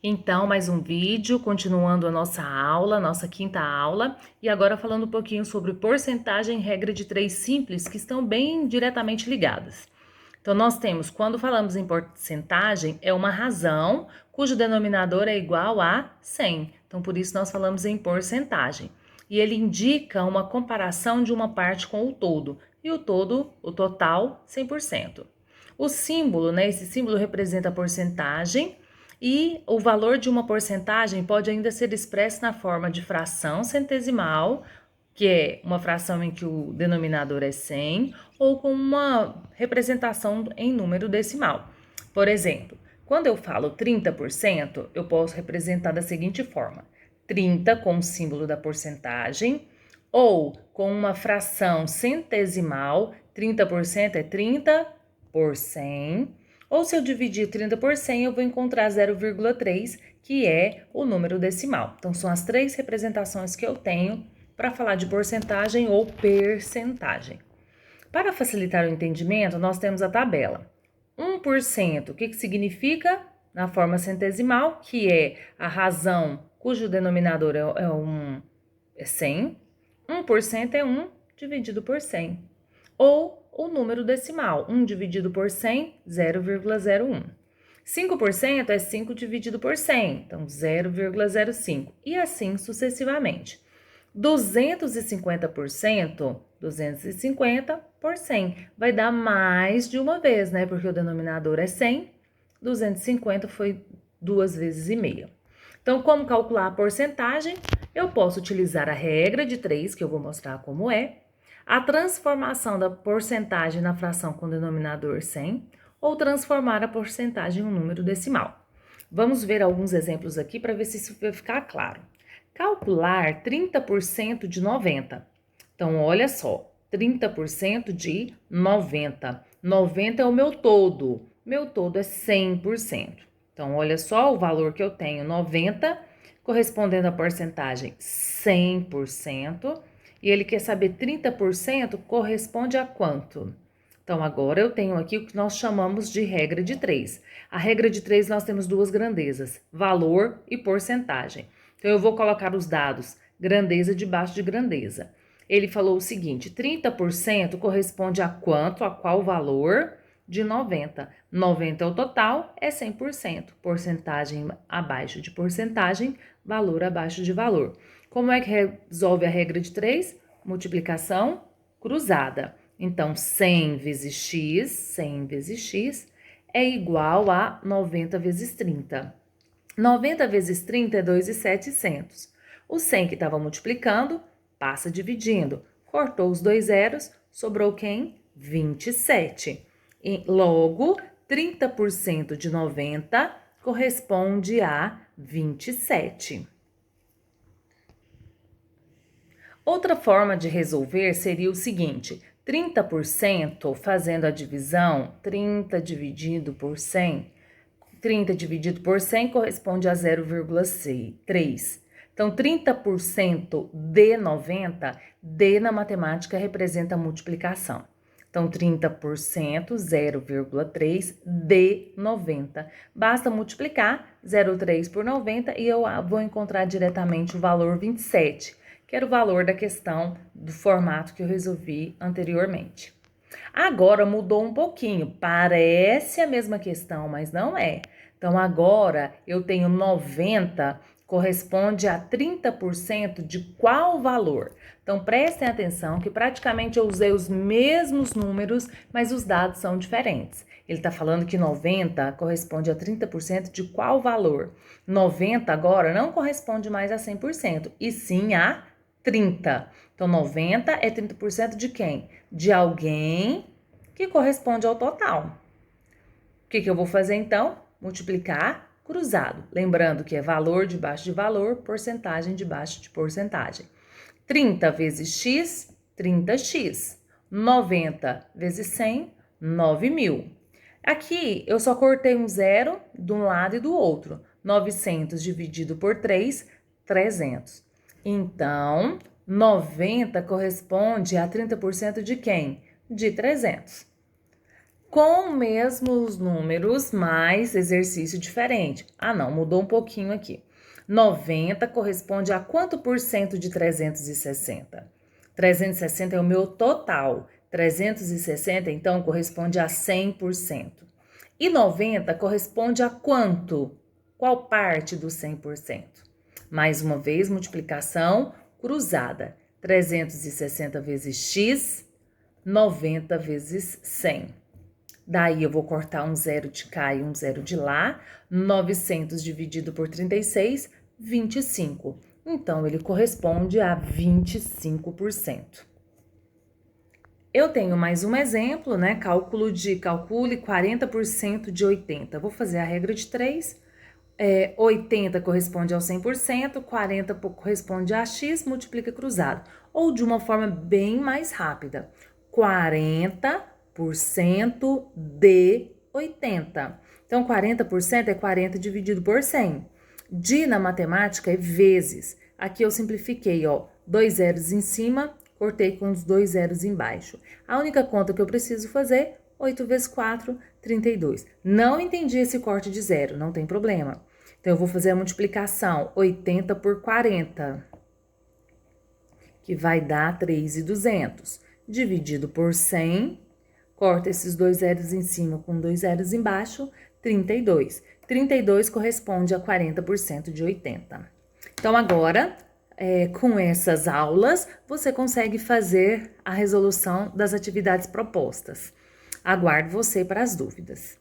Então, mais um vídeo, continuando a nossa aula, nossa quinta aula, e agora falando um pouquinho sobre porcentagem e regra de três simples, que estão bem diretamente ligadas. Então, nós temos, quando falamos em porcentagem, é uma razão cujo denominador é igual a 100. Então, por isso nós falamos em porcentagem. E ele indica uma comparação de uma parte com o todo, e o todo, o total, 100%. O símbolo, esse símbolo representa a porcentagem, e o valor de uma porcentagem pode ainda ser expresso na forma de fração centesimal, que é uma fração em que o denominador é 100, ou com uma representação em número decimal. Por exemplo, quando eu falo 30%, eu posso representar da seguinte forma: 30 com o símbolo da porcentagem, ou com uma fração centesimal, 30% é 30 por 100, ou se eu dividir 30 por 100, eu vou encontrar 0,3, que é o número decimal. Então, são as três representações que eu tenho para falar de porcentagem ou percentagem. Para facilitar o entendimento, nós temos a tabela. 1%, o que significa? Na forma centesimal, que é a razão cujo denominador é 100. 1% é 1 dividido por 100. Ou o número decimal, 1 dividido por 100, 0,01. 5% é 5 dividido por 100, então 0,05. E assim sucessivamente. 250%, 250 por 100. Vai dar mais de uma vez, né? Porque o denominador é 100, 250 foi 2 vezes e meia. Então, como calcular a porcentagem? Eu posso utilizar a regra de 3, que eu vou mostrar como é, a transformação da porcentagem na fração com denominador 100, ou transformar a porcentagem em um número decimal. Vamos ver alguns exemplos aqui para ver se isso vai ficar claro. Calcular 30% de 90. Então, olha só, 30% de 90. 90 é o meu todo. Meu todo é 100%. Então, olha só o valor que eu tenho, 90, correspondendo à porcentagem 100%. E ele quer saber 30% corresponde a quanto? Então, agora eu tenho aqui o que nós chamamos de regra de 3. A regra de 3 nós temos duas grandezas, valor e porcentagem. Então, eu vou colocar os dados grandeza debaixo de grandeza. Ele falou o seguinte, 30% corresponde a quanto, a qual valor de 90. 90 é o total, é 100%. Porcentagem abaixo de porcentagem, valor abaixo de valor. Como é que resolve a regra de 3? Multiplicação cruzada. Então, 100 vezes x é igual a 90 vezes 30. 90 vezes 30 é 2.700. O 100 que estava multiplicando, passa dividindo. Cortou os dois zeros, sobrou quem? 27. E logo, 30% de 90 corresponde a 27. Outra forma de resolver seria o seguinte: 30% fazendo a divisão, 30 dividido por 100, 30 dividido por 100 corresponde a 0,3. Então, 30% de 90, D na matemática representa a multiplicação. Então, 30%, 0,3 de 90. Basta multiplicar 0,3 por 90 e eu vou encontrar diretamente o valor 27, que era o valor da questão do formato que eu resolvi anteriormente. Agora mudou um pouquinho, parece a mesma questão, mas não é. Então, agora eu tenho 90, corresponde a 30% de qual valor? Então, prestem atenção que praticamente eu usei os mesmos números, mas os dados são diferentes. Ele está falando que 90 corresponde a 30% de qual valor? 90 agora não corresponde mais a 100%, e sim a 30. Então, 90 é 30% de quem? De alguém que corresponde ao total. O que eu vou fazer então? Multiplicar cruzado. Lembrando que é valor debaixo de valor, porcentagem debaixo de porcentagem. 30 vezes x, 30x. 90 vezes 100, 9.000. Aqui eu só cortei um zero de um lado e do outro. 900 dividido por 3, 300. Então, 90 corresponde a 30% de quem? De 300. com mesmos números, mas exercício diferente. Ah, não, mudou um pouquinho aqui. 90 corresponde a quanto por cento de 360? 360 é o meu total. 360, então, corresponde a 100%. E 90 corresponde a quanto? Qual parte do 100%? Mais uma vez, multiplicação cruzada. 360 vezes x, 90 vezes 100. Daí eu vou cortar um zero de cá e um zero de lá. 900 dividido por 36, 25. Então, ele corresponde a 25%. Eu tenho mais um exemplo, né? Calcule 40% de 80. Vou fazer a regra de 3. 80 corresponde ao 100%, 40 corresponde a x, multiplica cruzado. Ou de uma forma bem mais rápida. 40% de 80. Então, 40% é 40 dividido por 100. Na matemática é vezes. Aqui eu simplifiquei, ó, 2 zeros em cima, cortei com os 2 zeros embaixo. A única conta que eu preciso fazer, 8 vezes 4, 32. Não entendi esse corte de zero, não tem problema. Então, eu vou fazer a multiplicação, 80 por 40, que vai dar 3.200. Dividido por 100, corta esses 2 zeros em cima com 2 zeros embaixo, 32. 32 corresponde a 40% de 80. Então, agora, com essas aulas, você consegue fazer a resolução das atividades propostas. Aguardo você para as dúvidas.